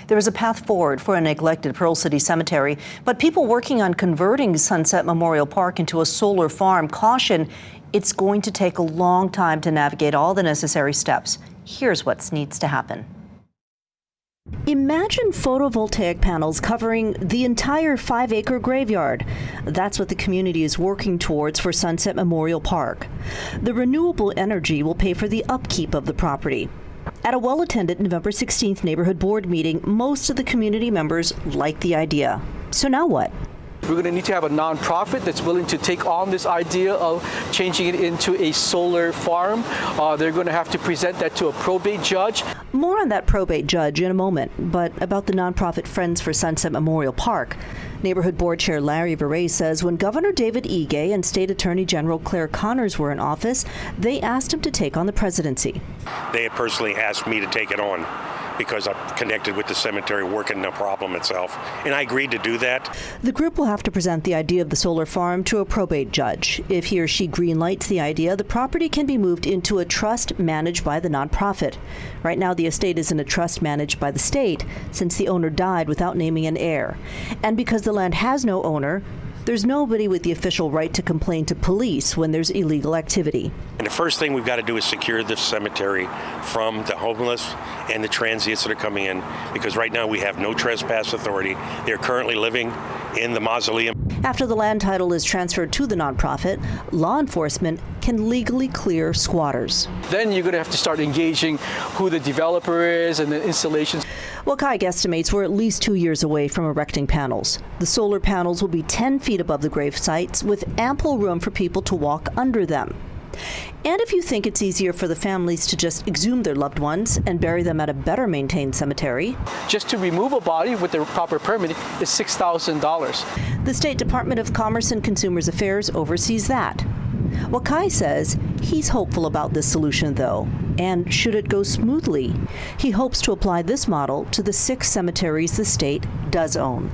There is a path forward for a neglected Pearl City cemetery, but people working on converting Sunset Memorial Park into a solar farm caution it's going to take a long time to navigate all the necessary steps. Here's what needs to happen. Imagine photovoltaic panels covering the entire 5-acre graveyard. That's what the community is working towards for Sunset Memorial Park. The renewable energy will pay for the upkeep of the property. At a well-attended November 16th neighborhood board meeting, most of the community members liked the idea. So now what? We're going to need to have a nonprofit that's willing to take on this idea of changing it into a solar farm. They're going to have to present that to a probate judge. More on that probate judge in a moment, but about the nonprofit Friends for Sunset Memorial Park. Neighborhood Board Chair Larry Veray says when Governor David Ige and State Attorney General Claire Connors were in office, they asked him to take on the presidency. They had personally asked me to take it on because I'm connected with the cemetery, working the problem itself, and I agreed to do that. The group will have to present the idea of the solar farm to a probate judge. If he or she greenlights the idea, the property can be moved into a trust managed by the nonprofit. Right now, the estate is in a trust managed by the state since the owner died without naming an heir. And because the land has no owner, there's nobody with the official right to complain to police when there's illegal activity. And the first thing we've got to do is secure the cemetery from the homeless and the transients that are coming in, because right now we have no trespass authority. They're currently living in the mausoleum. After the land title is transferred to the nonprofit, law enforcement can legally clear squatters. Then you're going to have to start engaging who the developer is and the installations. Well, CAIG estimates we're at least 2 years away from erecting panels. The solar panels will be 10 feet above the grave sites with ample room for people to walk under them. And if you think it's easier for the families to just exhume their loved ones and bury them at a better maintained cemetery. Just to remove a body with the proper permit is $6,000. The State Department of Commerce and Consumers Affairs oversees that. Wakai says he's hopeful about this solution, though, and should it go smoothly, he hopes to apply this model to the 6 cemeteries the state does own.